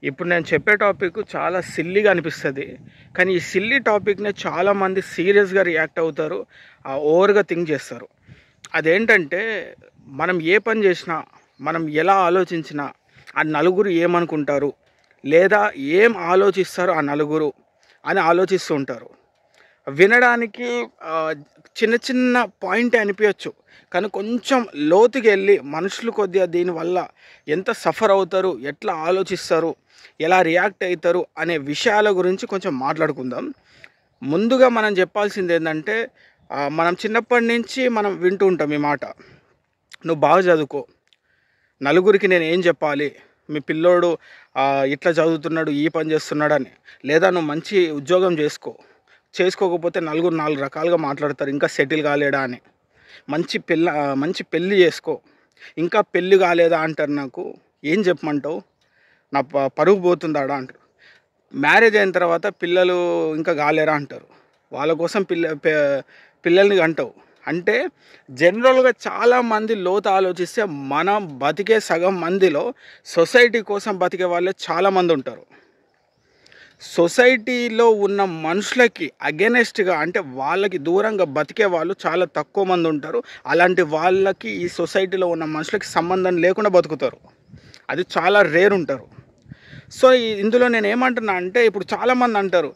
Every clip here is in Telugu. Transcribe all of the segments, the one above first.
ఇప్పుడు నేను చెప్పే టాపిక్ చాలా సిల్లీగా అనిపిస్తుంది, కానీ ఈ సిల్లీ టాపిక్నే చాలామంది సీరియస్గా రియాక్ట్ అవుతారు, ఓవర్గా థింక్ చేస్తారు. అదేంటంటే, మనం ఏ పని చేసినా, మనం ఎలా ఆలోచించినా ఆ నలుగురు ఏమనుకుంటారు, లేదా ఏం ఆలోచిస్తారు ఆ నలుగురు అని ఆలోచిస్తూ ఉంటారు. వినడానికి చిన్న చిన్న పాయింట్ అనిపించవచ్చు, కానీ కొంచెం లోతుకి వెళ్ళి మనుషులు కొద్దిగా దీనివల్ల ఎంత సఫర్ అవుతారు, ఎట్లా ఆలోచిస్తారు, ఎలా రియాక్ట్ అవుతారు అనే విషయాల గురించి కొంచెం మాట్లాడుకుందాం. ముందుగా మనం చెప్పాల్సింది ఏంటంటే, మనం చిన్నప్పటి నుంచి మనం వింటూ ఉంటాం ఈ మాట: నువ్వు బాగా చదువుకో, నలుగురికి నేను ఏం చెప్పాలి, మీ పిల్లోడు ఇట్లా చదువుతున్నాడు, ఈ పని చేస్తున్నాడు అని. లేదా నువ్వు మంచి ఉద్యోగం చేసుకోకపోతే నలుగురు నాలుగు రకాలుగా మాట్లాడతారు, ఇంకా సెటిల్ కాలేడా అని. మంచి పెళ్ళి చేసుకో, ఇంకా పెళ్ళి కాలేదా అంటారు. నాకు ఏం చెప్పమంటావు, నా పరుగు పోతుందాడా అంటారు. మ్యారేజ్ అయిన తర్వాత పిల్లలు ఇంకా కాలేరా అంటారు, వాళ్ళ కోసం పిల్లల్ని అంటావు. అంటే జనరల్గా చాలామంది లోతు ఆలోచిస్తే మనం బతికే సగం మందిలో సొసైటీ కోసం బతికే వాళ్ళే చాలామంది ఉంటారు. సొసైటీలో ఉన్న మనుషులకి అగెనెస్ట్గా, అంటే వాళ్ళకి దూరంగా బతికే వాళ్ళు చాలా తక్కువ మంది ఉంటారు. అలాంటి వాళ్ళకి ఈ సొసైటీలో ఉన్న మనుషులకి సంబంధం లేకుండా బతుకుతారు, అది చాలా రేర్ ఉంటారు. సో ఇందులో నేను ఏమంటున్నా అంటే, ఇప్పుడు చాలామంది అంటారు,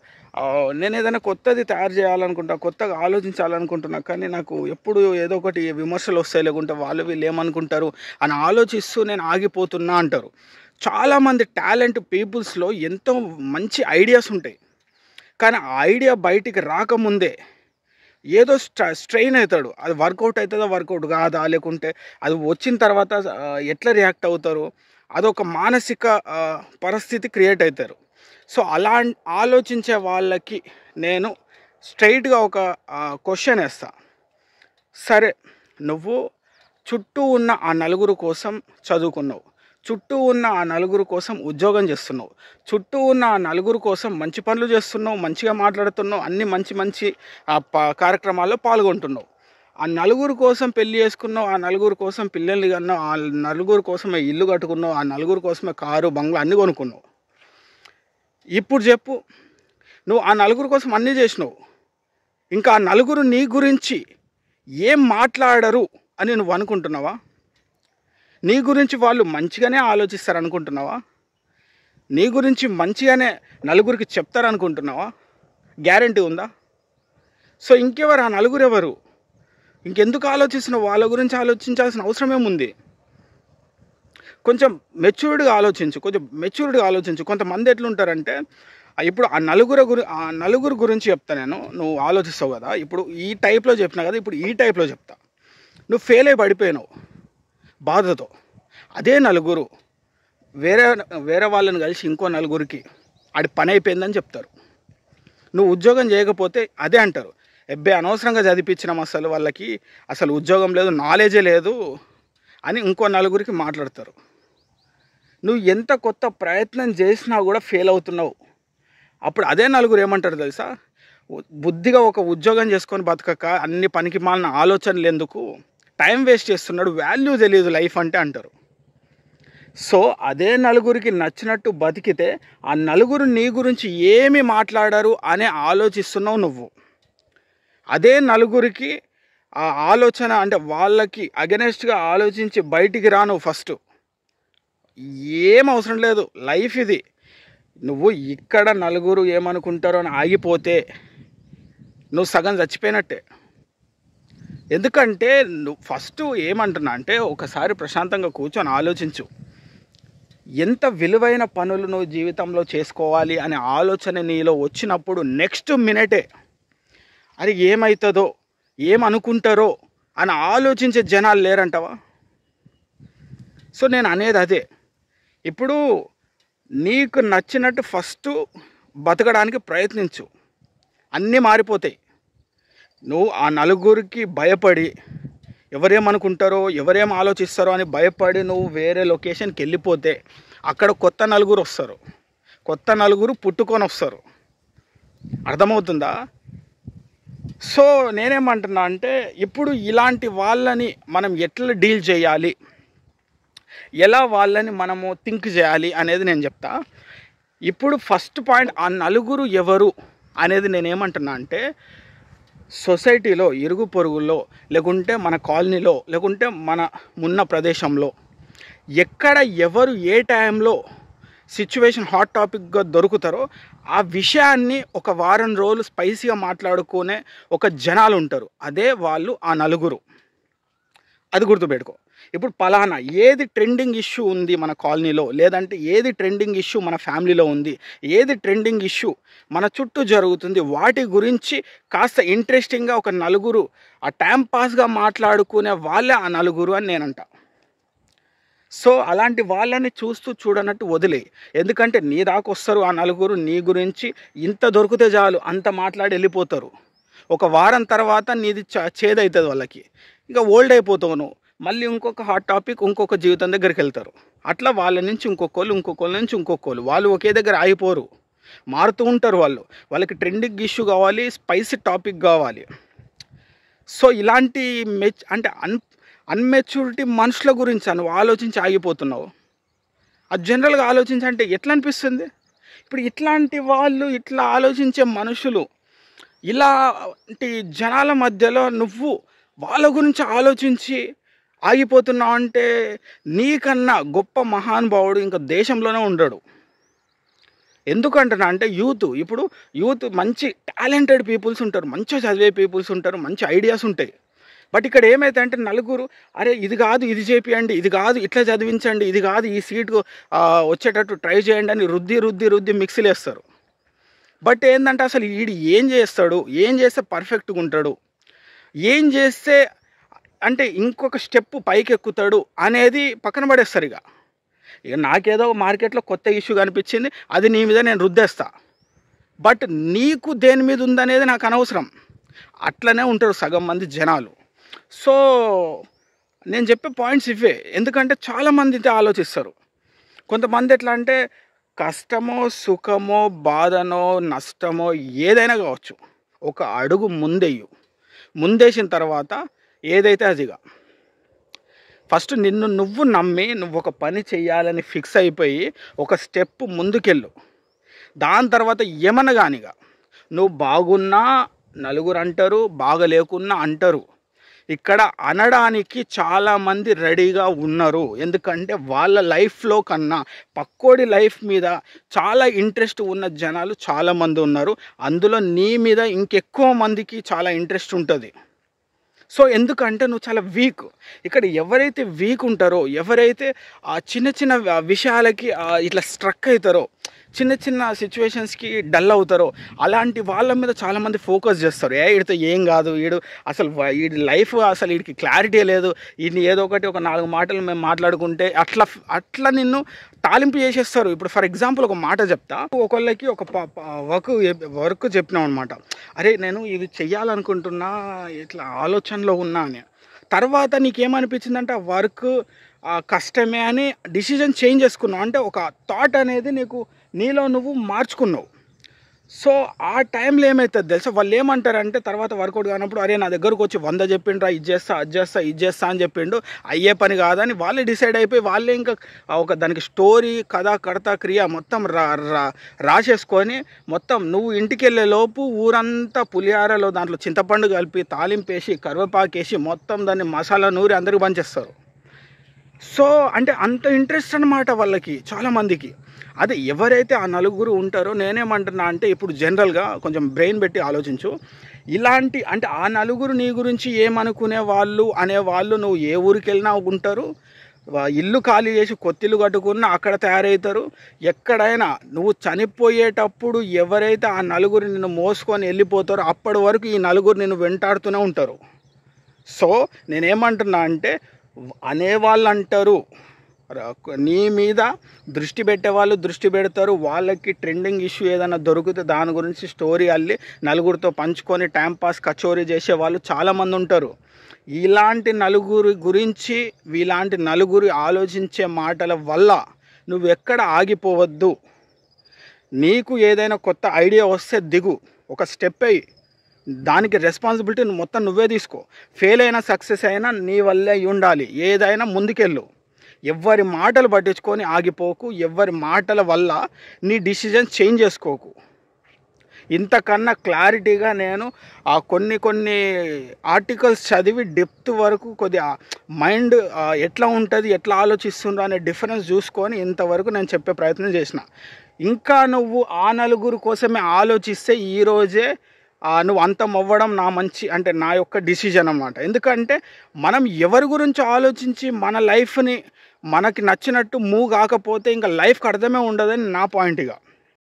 నేను ఏదైనా కొత్తది తయారు చేయాలనుకుంటా, కొత్తగా ఆలోచించాలనుకుంటున్నా, కానీ నాకు ఎప్పుడు ఏదో ఒకటి విమర్శలు వస్తాయి, లేకుంటే వాళ్ళు వీళ్ళు ఏమనుకుంటారు అని ఆలోచిస్తూ నేను ఆగిపోతున్నా అంటారు. చాలామంది టాలెంట్ పీపుల్స్లో ఎంతో మంచి ఐడియాస్ ఉంటాయి, కానీ ఆ ఐడియా బయటికి రాకముందే ఏదో స్ట్రెయిన్ అవుతాడు. అది వర్కౌట్ అవుతుందా, వర్కౌట్ కాదా, లేకుంటే అది వచ్చిన తర్వాత ఎట్లా రియాక్ట్ అవుతారు, అదొక మానసిక పరిస్థితి క్రియేట్ అవుతారు. సో అలా ఆలోచించే వాళ్ళకి నేను స్ట్రైట్గా ఒక క్వశ్చన్ వేస్తా. సరే, నువ్వు చుట్టూ ఉన్న ఆ నలుగురు కోసం చదువుకున్నావు, చుట్టూ ఉన్న ఆ నలుగురు కోసం ఉద్యోగం చేస్తున్నావు, చుట్టూ ఉన్న ఆ నలుగురు కోసం మంచి పనులు చేస్తున్నావు, మంచిగా మాట్లాడుతున్నావు, అన్ని మంచి కార్యక్రమాల్లో పాల్గొంటున్నావు. ఆ నలుగురు కోసం పెళ్లి చేసుకున్నావు, ఆ నలుగురు కోసం పిల్లల్ని కన్నావు, ఆ నలుగురు కోసమే ఇల్లు కట్టుకున్నావు, ఆ నలుగురు కోసమే కారు బంగ్లా అన్నీ కొనుక్కున్నావు. ఇప్పుడు చెప్పు, నువ్వు ఆ నలుగురు కోసం అన్నీ చేసినావు, ఇంకా ఆ నలుగురు నీ గురించి ఏం మాట్లాడరు అని నువ్వు అనుకుంటున్నావా? నీ గురించి వాళ్ళు మంచిగానే ఆలోచిస్తారు అనుకుంటున్నావా? నీ గురించి మంచిగానే నలుగురికి చెప్తారనుకుంటున్నావా? గ్యారంటీ ఉందా? సో ఇంకెవరు ఆ నలుగురు? ఎవరు? ఇంకెందుకు ఆలోచిస్తున్నావు? వాళ్ళ గురించి ఆలోచించాల్సిన అవసరం ఏముంది? కొంచెం మెచ్యూర్డ్గా ఆలోచించు. కొంతమంది ఎట్లుంటారంటే, ఇప్పుడు ఆ నలుగురు గురించి చెప్తా నేను, నువ్వు ఆలోచిస్తావు కదా. ఇప్పుడు ఈ టైప్లో చెప్పినా కదా, ఇప్పుడు ఈ టైప్లో చెప్తా. నువ్వు ఫెయిల్ అయి పడిపోయినావు బాధతో, అదే నలుగురు వేరే వాళ్ళని కలిసి ఇంకో నలుగురికి ఆడి పని అయిపోయిందని చెప్తారు. నువ్వు ఉద్యోగం చేయకపోతే అదే అంటారు, ఎబ్బే అనవసరంగా చదివించినాం, వాళ్ళకి అసలు ఉద్యోగం లేదు, నాలెడ్జే లేదు అని ఇంకో నలుగురికి మాట్లాడతారు. నువ్వు ఎంత కొత్త ప్రయత్నం చేసినా కూడా ఫెయిల్ అవుతున్నావు. అప్పుడు అదే నలుగురు ఏమంటారు తెలుసా? బుద్ధిగా ఒక ఉద్యోగం చేసుకొని బతకక అన్ని పనికి మాలిన ఆలోచనలు ఎందుకు, టైం వేస్ట్ చేస్తున్నాడు, వాల్యూ తెలియదు లైఫ్ అంటే అంటారు. సో అదే నలుగురికి నచ్చినట్టు బతికితే ఆ నలుగురు నీ గురించి ఏమి మాట్లాడారు అనే ఆలోచిస్తున్నావు నువ్వు. అదే నలుగురికి ఆ ఆలోచన, అంటే వాళ్ళకి అగెనెస్ట్గా ఆలోచించి బయటికి రా నువ్వు. ఫస్ట్ ఏం అవసరం లేదు, లైఫ్ ఇది. నువ్వు ఇక్కడ నలుగురు ఏమనుకుంటారో అని ఆగిపోతే నువ్వు సగం చచ్చిపోయినట్టే. ఎందుకంటే నువ్వు ఫస్ట్ ఏమంటున్నా అంటే, ఒకసారి ప్రశాంతంగా కూర్చొని ఆలోచించు. ఎంత విలువైన పనులు నువ్వు జీవితంలో చేసుకోవాలి అనే ఆలోచన నీలో వచ్చినప్పుడు నెక్స్ట్ మినిటే అది ఏమవుతుందో, ఏమనుకుంటారో అని ఆలోచించే జనాలు లేరంటావా? సో నేను అనేది అదే. ఇప్పుడు నీకు నచ్చినట్టు ఫస్ట్ బతకడానికి ప్రయత్నించు, అన్నీ మారిపోతాయి. నువ్వు ఆ నలుగురికి భయపడి, ఎవరేమనుకుంటారో, ఎవరేం ఆలోచిస్తారో అని భయపడి నువ్వు వేరే లొకేషన్కి వెళ్ళిపోతే అక్కడ కొత్త నలుగురు వస్తారు, కొత్త నలుగురు పుట్టుకొని వస్తారు. అర్థమవుతుందా? సో నేనేమంటున్నా అంటే, ఇప్పుడు ఇలాంటి వాళ్ళని మనం ఎట్లా డీల్ చేయాలి, ఎలా వాళ్ళని మనము థింక్ చేయాలి అనేది నేను చెప్తా. ఇప్పుడు ఫస్ట్ పాయింట్, ఆ నలుగురు ఎవరు అనేది నేనేమంటున్నా అంటే, సొసైటీలో ఇరుగు పొరుగుల్లో, లేకుంటే మన కాలనీలో, లేకుంటే మన ఉన్న ప్రదేశంలో ఎక్కడ ఎవరు ఏ టైంలో సిచ్యువేషన్ హాట్ టాపిక్గా దొరుకుతారో ఆ విషయాన్ని ఒక వారం రోజులు స్పైసీగా మాట్లాడుకునే ఒక జనాలు ఉంటారు. అదే వాళ్ళు ఆ నలుగురు. అది గుర్తుపెట్టుకో. ఇప్పుడు పలానా ఏది ట్రెండింగ్ ఇష్యూ ఉంది మన కాలనీలో, లేదంటే ఏది ట్రెండింగ్ ఇష్యూ మన ఫ్యామిలీలో ఉంది, ఏది ట్రెండింగ్ ఇష్యూ మన చుట్టూ జరుగుతుంది, వాటి గురించి కాస్త ఇంట్రెస్టింగ్గా ఒక నలుగురు ఆ టైం పాస్గా మాట్లాడుకునే వాళ్ళే ఆ నలుగురు అని నేనంట. సో అలాంటి వాళ్ళని చూస్తూ చూడనట్టు వదిలే. ఎందుకంటే నీ దాకా వస్తారు ఆ నలుగురు, నీ గురించి ఇంత దొరికితే చాలు అంత మాట్లాడి వెళ్ళిపోతారు. ఒక వారం తర్వాత నీది చేదవుతుంది వాళ్ళకి, ఇంకా ఓల్డ్ అయిపోతావు నువ్వు. మళ్ళీ ఇంకొక హాట్ టాపిక్, ఇంకొక జీవితం దగ్గరికి వెళ్తారు. అట్లా వాళ్ళ నుంచి ఇంకొకళ్ళు, ఇంకొకళ్ళ నుంచి ఇంకొకళ్ళు, వాళ్ళు ఒకే దగ్గర ఆగిపోరు, మారుతూ ఉంటారు. వాళ్ళకి ట్రెండింగ్ ఇష్యూ కావాలి, స్పైసీ టాపిక్ కావాలి. సో ఇలాంటి అంటే అన్మెచ్యూరిటీ మనుషుల గురించి నువ్వు ఆలోచించి ఆగిపోతున్నావు. అది జనరల్గా ఆలోచించంటే ఎట్లా అనిపిస్తుంది? ఇప్పుడు ఇట్లాంటి వాళ్ళు, ఇట్లా ఆలోచించే మనుషులు, ఇలాంటి జనాల మధ్యలో నువ్వు వాళ్ళ గురించి ఆలోచించి ఆగిపోతున్నావు అంటే నీకన్నా గొప్ప మహానుభావుడు ఇంకా దేశంలోనే ఉండడు. ఎందుకంటున్నా అంటే ఇప్పుడు యూత్ మంచి టాలెంటెడ్ పీపుల్స్ ఉంటారు, మంచిగా చదివే పీపుల్స్ ఉంటారు, మంచి ఐడియాస్ ఉంటాయి. బట్ ఇక్కడ ఏమైతే అంటే నలుగురు, అరే ఇది కాదు ఇది చేపియండి, ఇది కాదు ఇట్లా చదివించండి, ఇది కాదు ఈ సీటు వచ్చేటట్టు ట్రై చేయండి అని రుద్ది మిక్సీలు వేస్తారు. బట్ ఏంటంటే అసలు వీడు ఏం చేస్తాడు, ఏం చేస్తే పర్ఫెక్ట్గా ఉంటాడు, ఏం చేస్తే అంటే ఇంకొక స్టెప్ పైకి ఎక్కుతాడు అనేది పక్కన పడేస్తారు. ఇక నాకేదో మార్కెట్లో కొత్త ఇష్యూ కనిపించింది, అది నీ మీద నేను రుద్దేస్తా. బట్ నీకు దేని మీద ఉందనేది నాకు అనవసరం. అట్లనే ఉంటారు సగం మంది జనాలు. సో నేను చెప్పే పాయింట్స్ ఇవే. ఎందుకంటే చాలామంది ఆలోచిస్తారు. కొంతమంది ఎట్లా అంటే కష్టమో సుఖమో బాధనో నష్టమో ఏదైనా కావచ్చు, ఒక అడుగు ముందేసిన తర్వాత ఏదైతే అదిగా ఫస్ట్ నిన్ను నువ్వు నమ్మి నువ్వు ఒక పని చేయాలని ఫిక్స్ అయిపోయి ఒక స్టెప్ ముందుకెళ్ళు. దాని తర్వాత ఏమన్నా కానిగా నువ్వు బాగున్నా నలుగురు అంటారు, బాగలేకున్నా అంటారు. ఇక్కడ అనడానికి చాలామంది రెడీగా ఉన్నారు. ఎందుకంటే వాళ్ళ లైఫ్లో కన్నా పక్కోడి లైఫ్ మీద చాలా ఇంట్రెస్ట్ ఉన్న జనాలు చాలామంది ఉన్నారు. అందులో నీ మీద ఇంకెక్కువ మందికి చాలా ఇంట్రెస్ట్ ఉంటుంది. సో ఎందుకంటే నువ్వు చాలా వీక్. ఇక్కడ ఎవరైతే వీక్ ఉంటారో, ఎవరైతే ఆ చిన్న చిన్న విషయాలకి ఇట్లా స్ట్రక్ అవుతారో, చిన్న చిన్న సిచ్యువేషన్స్కి డల్ అవుతారో, అలాంటి వాళ్ళ మీద చాలామంది ఫోకస్ చేస్తారు. వీడితో ఏం కాదు, అసలు వీడి లైఫ్ అసలు వీడికి క్లారిటీ లేదు, వీడిని ఏదో ఒకటి ఒక 4 మాటలు మేము మాట్లాడుకుంటే అట్లా నిన్ను తాలింపు చేసేస్తారు. ఇప్పుడు ఫర్ ఎగ్జాంపుల్ ఒక మాట చెప్తా. ఒకళ్ళకి ఒక వర్క్ చెప్పినాం అనమాట. అరే నేను ఇది చెయ్యాలనుకుంటున్నా, ఇట్లా ఆలోచనలో ఉన్నా అని. తర్వాత నీకేమనిపించిందంటే ఆ వర్క్ కష్టమే అని డిసిజన్ చేంజ్ చేసుకున్నావు. అంటే ఒక థాట్ అనేది నీలో నువ్వు మార్చుకున్నావు. సో ఆ టైంలో ఏమవుతుంది తెలుసా, వాళ్ళు ఏమంటారంటే తర్వాత వర్కౌట్ కానప్పుడు, అరే నా దగ్గరకు వచ్చి 100 చెప్పిండ్రా, ఇది చేస్తా అని చెప్పిండు, అయ్యే పని కాదని వాళ్ళే డిసైడ్ అయిపోయి వాళ్ళే ఇంకా ఒక దానికి స్టోరీ, కథ, కర్త, క్రియ మొత్తం రాసేసుకొని మొత్తం నువ్వు ఇంటికి వెళ్ళే లోపు ఊరంతా పులిహారలో దాంట్లో చింతపండు కలిపి తాలింపేసి కరివేపాకేసి మొత్తం దాన్ని మసాలా నూరి అందరికి పంచేస్తారు. సో అంటే అంత ఇంట్రెస్ట్ అన్నమాట వాళ్ళకి, చాలామందికి. అదే ఎవరైతే ఆ నలుగురు ఉంటారో, నేనేమంటున్నా అంటే ఇప్పుడు జనరల్గా కొంచెం బ్రెయిన్ పెట్టి ఆలోచించు. ఇలాంటి అంటే ఆ నలుగురు నీ గురించి ఏమనుకునే వాళ్ళు అనేవాళ్ళు నువ్వు ఏ ఊరికి వెళ్ళినా ఉంటారు. ఇల్లు ఖాళీ చేసి కొత్తిల్లు కట్టుకున్నా అక్కడ తయారవుతారు. ఎక్కడైనా నువ్వు చనిపోయేటప్పుడు ఎవరైతే ఆ నలుగురు నిన్ను మోసుకొని వెళ్ళిపోతారో అప్పటి వరకు ఈ నలుగురు నిన్ను వెంటాడుతూనే ఉంటారు. సో నేనేమంటున్నా అంటే అనేవాళ్ళు అంటారు, నీ మీద దృష్టి పెట్టేవాళ్ళు దృష్టి పెడతారు. వాళ్ళకి ట్రెండింగ్ ఇష్యూ ఏదైనా దొరికితే దాని గురించి స్టోరీ అల్లి నలుగురితో పంచుకొని టైంపాస్ కచోరీ చేసే వాళ్ళు చాలామంది ఉంటారు. ఇలాంటి నలుగురి గురించి, ఇలాంటి నలుగురి ఆలోచించే మాటల వల్ల నువ్వు ఎక్కడ ఆగిపోవద్దు. నీకు ఏదైనా కొత్త ఐడియా వస్తే దిగు, ఒక స్టెప్ అయ్యి దానికి రెస్పాన్సిబిలిటీ మొత్తం నువ్వే తీసుకో. ఫెయిల్ అయినా సక్సెస్ అయినా నీ వల్లే ఉండాలి. ఏదైనా ముందుకెళ్ళు. ఎవ్వరి మాటలు పట్టించుకొని ఆగిపోకు, ఎవ్వరి మాటల వల్ల నీ డిసిజన్ చేంజ్ చేసుకోకు. ఇంతకన్నా క్లారిటీగా నేను కొన్ని ఆర్టికల్స్ చదివి డెప్త్ వరకు కొద్దిగా మైండ్ ఎట్లా ఉంటుంది, ఎట్లా ఆలోచిస్తుండ్రు అనే డిఫరెన్స్ చూసుకొని ఇంతవరకు నేను చెప్పే ప్రయత్నం చేసిన. ఇంకా నువ్వు ఆ నలుగురు కోసమే ఆలోచిస్తే ఈరోజే నువ్వు అంతం అవ్వడం నా యొక్క డిసిజన్ అన్నమాట. ఎందుకంటే మనం ఎవరి గురించి ఆలోచించి మన లైఫ్ని మనకి నచ్చినట్టు మూవ్ కాకపోతే ఇంకా లైఫ్కి అర్థమే ఉండదని నా పాయింట్గా.